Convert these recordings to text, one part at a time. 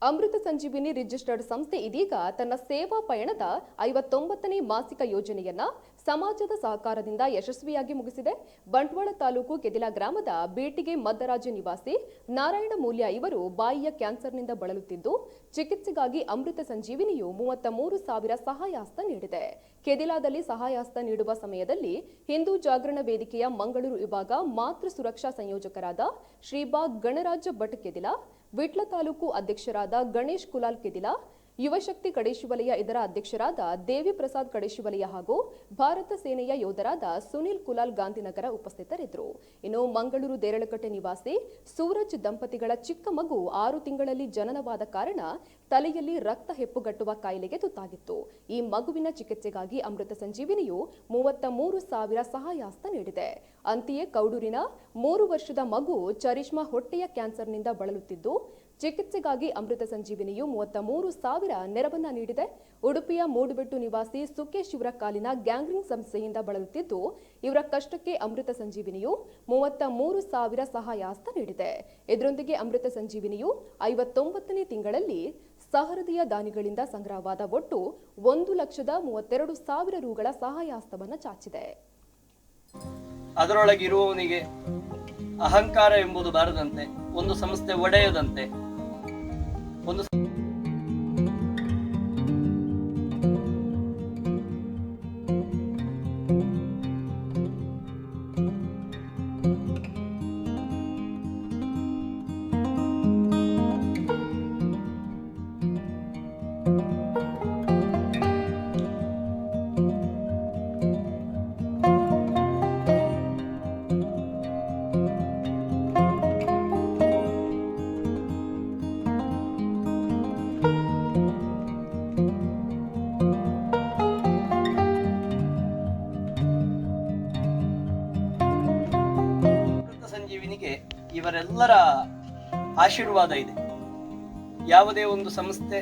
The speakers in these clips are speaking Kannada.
ಅಮೃತ ಸಂಜೀವಿನಿ ರಿಜಿಸ್ಟರ್ಡ್ ಸಂಸ್ಥೆ ಇದೀಗ ತನ್ನ ಸೇವಾ ಪಯಣದ 59ನೇ ಮಾಸಿಕ ಯೋಜನೆಯನ್ನ ಸಮಾಜದ ಸಹಕಾರದಿಂದ ಯಶಸ್ವಿಯಾಗಿ ಮುಗಿಸಿದೆ. ಬಂಟ್ವಾಳ ತಾಲೂಕು ಕೆದಿಲ ಗ್ರಾಮದ ಬೇಟಿಗೆ ಮದ್ದರಾಜು ನಿವಾಸಿ ನಾರಾಯಣ ಮೂಲ್ಯ ಇವರು ಬಾಯಿಯ ಕ್ಯಾನ್ಸರ್ನಿಂದ ಬಳಲುತ್ತಿದ್ದು ಚಿಕಿತ್ಸೆಗಾಗಿ ಅಮೃತ ಸಂಜೀವಿನಿಯು 33,000 ಸಹಾಯಹಸ್ತ ನೀಡಿದೆ. ಕೆದಿಲಾದಲ್ಲಿ ಸಹಾಯಹಸ್ತ ನೀಡುವ ಸಮಯದಲ್ಲಿ ಹಿಂದೂ ಜಾಗರಣ ವೇದಿಕೆಯ ಮಂಗಳೂರು ವಿಭಾಗ ಮಾತೃ ಸುರಕ್ಷಾ ಸಂಯೋಜಕರಾದ ಶ್ರೀಬಾ ಗಣರಾಜ ಭಟ್ ಕೆದಿಲ, ವಿಟ್ಲ ತಾಲೂಕು ಅಧ್ಯಕ್ಷರಾದ ಗಣೇಶ್ ಕುಲಾಲ್ ಕೆದಿಲ, ಯುವಶಕ್ತಿ ಕಡೇಶಿವಲಯ ಇದರ ಅಧ್ಯಕ್ಷರಾದ ದೇವಿ ಪ್ರಸಾದ್ ಕಡೇಶಿವಲಯ ಹಾಗೂ ಭಾರತ ಸೇನೆಯ ಯೋಧರಾದ ಸುನಿಲ್ ಕುಲಾಲ್ ಗಾಂಧಿನಗರ ಉಪಸ್ಥಿತರಿದ್ದರು. ಇನ್ನು ಮಂಗಳೂರು ದೇರಳಕಟ್ಟೆ ನಿವಾಸಿ ಸೂರಜ್ ದಂಪತಿಗಳ ಚಿಕ್ಕ ಮಗು 6 ತಿಂಗಳಲ್ಲಿ ಜನನವಾದ ಕಾರಣ ತಲೆಯಲ್ಲಿ ರಕ್ತ ಹೆಪ್ಪುಗಟ್ಟುವ ಕಾಯಿಲೆಗೆ ತುತ್ತಾಗಿತ್ತು. ಈ ಮಗುವಿನ ಚಿಕಿತ್ಸೆಗಾಗಿ ಅಮೃತ ಸಂಜೀವಿನಿಯು 33,000 ಸಹಾಯಹಸ್ತ ನೀಡಿದೆ. ಅಂತೆಯೇ ಕೌಡೂರಿನ 3 ವರ್ಷದ ಮಗು ಚರಿಷ್ಮಾ ಹೊಟ್ಟೆಯ ಕ್ಯಾನ್ಸರ್ನಿಂದ ಬಳಲುತ್ತಿದ್ದು ಚಿಕಿತ್ಸೆಗಾಗಿ ಅಮೃತ ಸಂಜೀವಿನಿಯು 33,000 ನೆರವನ್ನ ನೀಡಿದೆ. ಉಡುಪಿಯ ಮೂಡುಬೆಟ್ಟು ನಿವಾಸಿ ಸುಕೇಶ್ ಇವರ ಕಾಲಿನ ಗ್ಯಾಂಗ್ರಿಂಗ್ ಸಮಸ್ಯೆಯಿಂದ ಬಳಲುತ್ತಿದ್ದು ಇವರ ಕಷ್ಟಕ್ಕೆ ಅಮೃತ ಸಂಜೀವಿನಿಯು 33,000 ಸಹಾಯಹಸ್ತ ನೀಡಿದೆ. ಇದರೊಂದಿಗೆ ಅಮೃತ ಸಂಜೀವಿನಿಯು 59ನೇ ತಿಂಗಳಲ್ಲಿ ಸಹೃದಯ ದಾನಿಗಳಿಂದ ಸಂಗ್ರಹವಾದ ಒಟ್ಟು 1,32,000 ರೂಗಳ ಸಹಾಯಹಸ್ತವನ್ನು ಚಾಚಿದೆ. ಅದರೊಳಗಿರುವವನಿಗೆ ಅಹಂಕಾರ ಎಂಬುದು ಬಾರದಂತೆ, ಒಂದು ಸಂಸ್ಥೆ ಒಡೆಯದಂತೆ, ಒಂದು ಸಂಜೀವಿನಿಗೆ ಇವರೆಲ್ಲರ ಆಶೀರ್ವಾದ ಇದೆ. ಯಾವುದೇ ಒಂದು ಸಂಸ್ಥೆ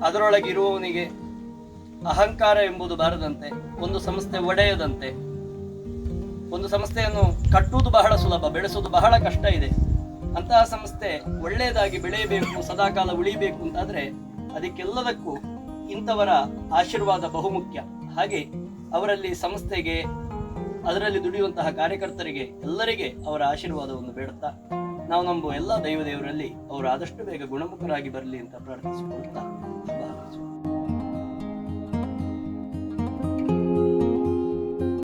ಅದರೊಳಗಿರುವವನಿಗೆ ಅಹಂಕಾರ ಎಂಬುದು ಬಾರದಂತೆ, ಒಂದು ಸಂಸ್ಥೆ ಒಡೆಯದಂತೆ, ಒಂದು ಸಂಸ್ಥೆಯನ್ನು ಕಟ್ಟುವುದು ಬಹಳ ಸುಲಭ, ಬೆಳೆಸುವುದು ಬಹಳ ಕಷ್ಟ ಇದೆ. ಅಂತಹ ಸಂಸ್ಥೆ ಒಳ್ಳೆಯದಾಗಿ ಬೆಳೆಯಬೇಕು, ಸದಾಕಾಲ ಉಳಿಬೇಕು ಅಂತಾದ್ರೆ ಅದಕ್ಕೆಲ್ಲದಕ್ಕೂ ಇಂಥವರ ಆಶೀರ್ವಾದ ಬಹುಮುಖ್ಯ. ಹಾಗೆ ಅವರಲ್ಲಿ ಸಂಸ್ಥೆಗೆ, ಅದರಲ್ಲಿ ದುಡಿಯುವಂತಹ ಕಾರ್ಯಕರ್ತರಿಗೆ ಎಲ್ಲರಿಗೆ ಅವರ ಆಶೀರ್ವಾದವನ್ನು ಬೇಡುತ್ತಾ ನಾವು ನಂಬುವ ಎಲ್ಲ ದೈವದೇವರಲ್ಲಿ ಅವರು ಆದಷ್ಟು ಬೇಗ ಗುಣಮುಖರಾಗಿ ಬರಲಿ ಅಂತ ಪ್ರಾರ್ಥಿಸಿಕೊಳ್ಳುತ್ತಾ